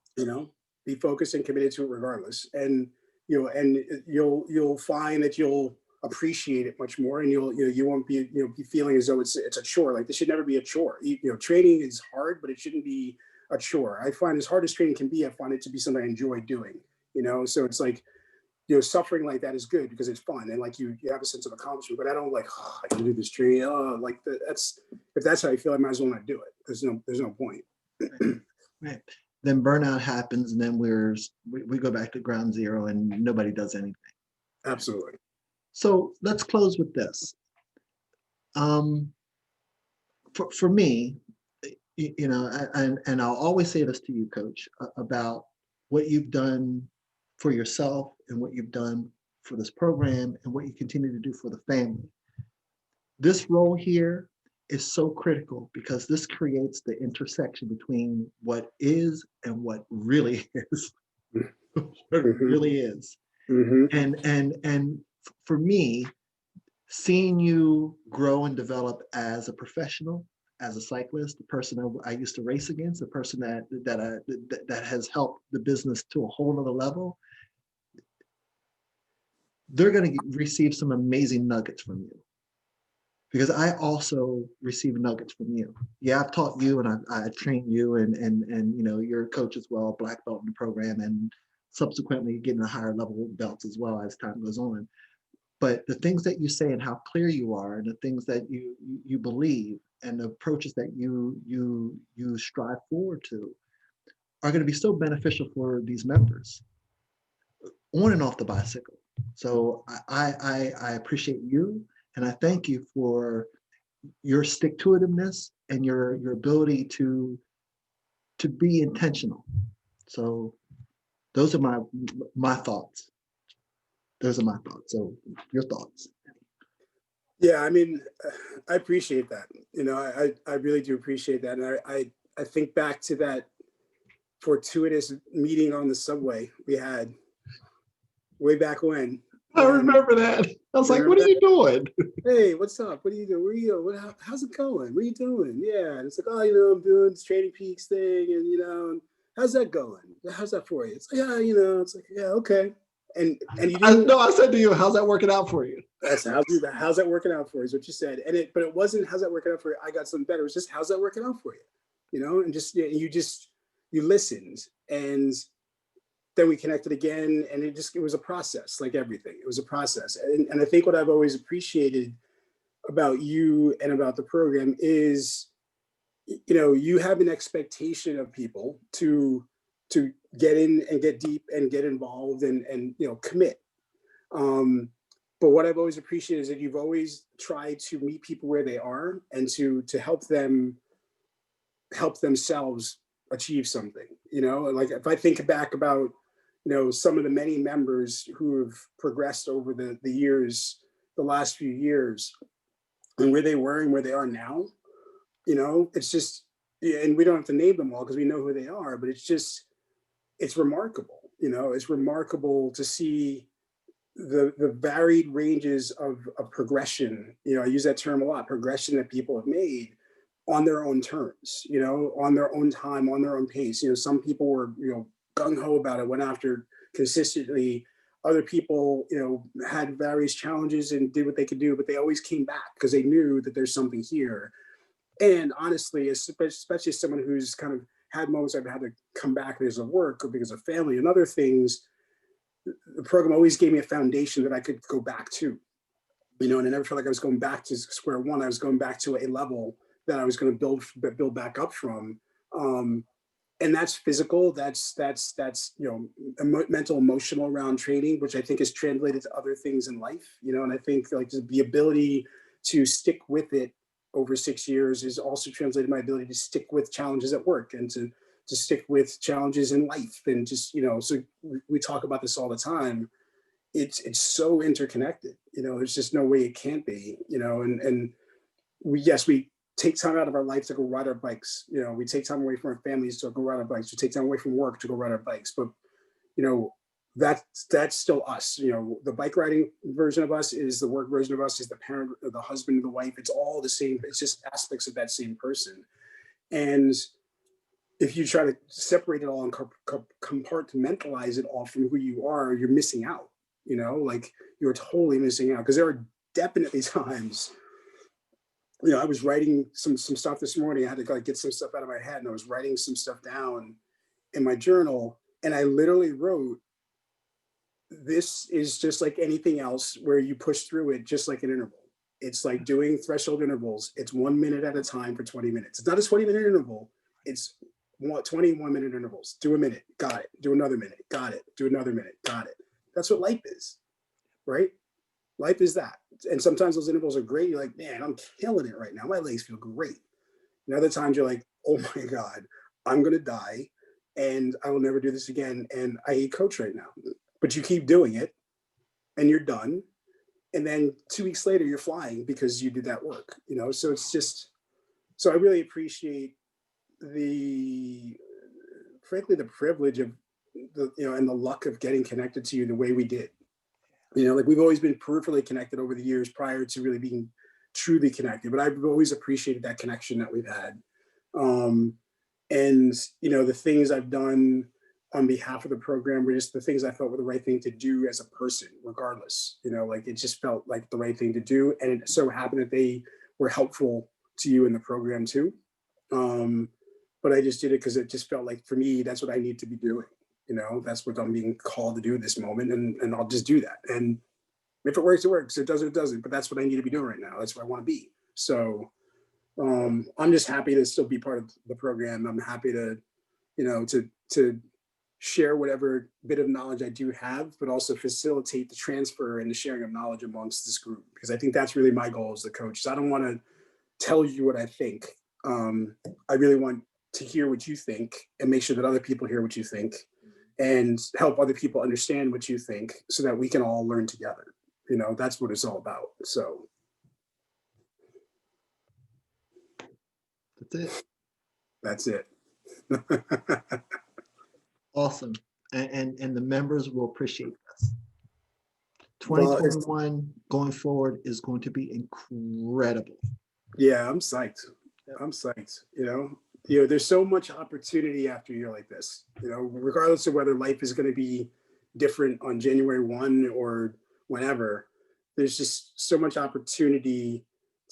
Be focused and committed to it regardless. And, you'll find that you'll appreciate it much more, and you won't be be feeling as though it's a chore. Like this should never be a chore. Training is hard, but it shouldn't be a chore. I find as hard as training can be, I find it to be something I enjoy doing. So it's like suffering like that is good because it's fun and like you have a sense of accomplishment. But I don't like I can do this training. That's if that's how you feel, I might as well not do it. There's no point. Right. Then burnout happens, and then we go back to ground zero, and nobody does anything. Absolutely. So let's close with this. For me, and I'll always say this to you, Coach, about what you've done for yourself and what you've done for this program and what you continue to do for the family. This role here is so critical because this creates the intersection between what is and what really is. What it really is. And for me, seeing you grow and develop as a professional, as a cyclist, the person I used to race against, the person that has helped the business to a whole nother level, they're going to receive some amazing nuggets from you. Because I also receive nuggets from you. Yeah, I've taught you and I trained you and you're a coach as well, black belt in the program, and subsequently getting a higher level belts as well as time goes on. But the things that you say and how clear you are, and the things that you believe, and the approaches that you strive forward to, are going to be so beneficial for these members on and off the bicycle. So I appreciate you, and I thank you for your stick-to-itiveness and your ability to be intentional. So those are my thoughts. Those are my thoughts. So your thoughts. Yeah, I mean, I appreciate that. I really do appreciate that. And I think back to that fortuitous meeting on the subway we had way back when, I remember that. I was like, what Remember are you doing? Hey, how's it going? What are you doing? Yeah. And it's like, oh, I'm doing this Trading Peaks thing. And, and how's that going? How's that for you? It's like, yeah, it's like, yeah, okay. And you didn't, No, I said to you, how's that working out for you? that's how's that working out for you is what you said. But it wasn't, how's that working out for you? I got something better. It was just, how's that working out for you? And you listened, and then we connected again, and it was a process, like everything. It was a process. And I think what I've always appreciated about you and about the program is, you have an expectation of people to get in and get deep and get involved and commit. But what I've always appreciated is that you've always tried to meet people where they are and to help themselves achieve something. Like if I think back about some of the many members who have progressed over the years, the last few years, and where they were and where they are now, it's just, yeah, and we don't have to name them all because we know who they are, but it's remarkable. It's remarkable to see the varied ranges of progression. I use that term a lot, progression that people have made on their own terms, on their own time, on their own pace. Some people were, gung-ho about it, went after consistently. Other people, had various challenges and did what they could do, but they always came back because they knew that there's something here. And honestly, especially someone who's kind of had moments I've had to come back because of work or because of family and other things, the program always gave me a foundation that I could go back to, and I never felt like I was going back to square one. I was going back to a level that I was going to build back up from. And that's physical, that's mental, emotional around training, which I think is translated to other things in life, and I think like the ability to stick with it over 6 years is also translated my ability to stick with challenges at work and to stick with challenges in life. And just, so we talk about this all the time. It's so interconnected, there's just no way it can't be, and we take time out of our life to go ride our bikes. We take time away from our families to go ride our bikes. We take time away from work to go ride our bikes. But, that's still us. The bike riding version of us is the work version of us, is the parent, the husband, the wife. It's all the same. It's just aspects of that same person. And if you try to separate it all and compartmentalize it all from who you are, you're missing out. Like you're totally missing out, because there are definitely times. I was writing some stuff this morning. I had to get some stuff out of my head, and I was writing some stuff down in my journal, and I literally wrote, this is just like anything else where you push through it just like an interval. It's like doing threshold intervals. It's 1 minute at a time for 20 minutes. It's not a 20-minute interval. It's 21-minute intervals. Do a minute, got it. Do another minute, got it. Do another minute, got it. That's what life is, right? Life is that. And sometimes those intervals are great. You're like, man, I'm killing it right now. My legs feel great. And other times you're like, oh my God, I'm going to die and I will never do this again. And I hate coach right now. But you keep doing it and you're done. And then 2 weeks later, you're flying because you did that work, So it's just, so I really appreciate frankly, the privilege of and the luck of getting connected to you the way we did. Like we've always been peripherally connected over the years prior to really being truly connected, but I've always appreciated that connection that we've had. And, the things I've done on behalf of the program were just the things I felt were the right thing to do as a person, regardless, like it just felt like the right thing to do. And it so happened that they were helpful to you in the program too. But I just did it because it just felt like, for me, that's what I need to be doing. That's what I'm being called to do at this moment. And I'll just do that. And if it works, it works. If it doesn't, it doesn't. But that's what I need to be doing right now. That's what I want to be. So I'm just happy to still be part of the program. I'm happy to, to share whatever bit of knowledge I do have, but also facilitate the transfer and the sharing of knowledge amongst this group. Because I think that's really my goal as the coach. So I don't want to tell you what I think. I really want to hear what you think and make sure that other people hear what you think and help other people understand what you think so that we can all learn together. That's what it's all about. So that's it. That's it. Awesome. And the members will appreciate this. 2021 going forward is going to be incredible. Yeah, I'm psyched. Yep. I'm psyched. There's so much opportunity after a year like this, regardless of whether life is going to be different on January 1 or whenever. There's just so much opportunity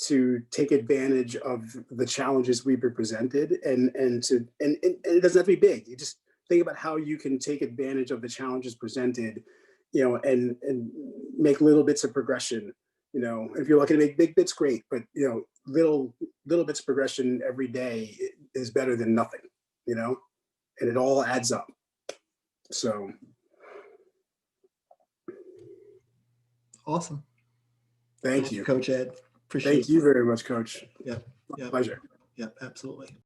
to take advantage of the challenges we've been presented, and it doesn't have to be big. You just think about how you can take advantage of the challenges presented, and make little bits of progression. If you're looking to make big bits, great, but little bits of progression every day is better than nothing, and it all adds up. So Awesome. thank you, Coach Ed. Appreciate thank you very much, Coach. Yep. Pleasure. Yep. Absolutely.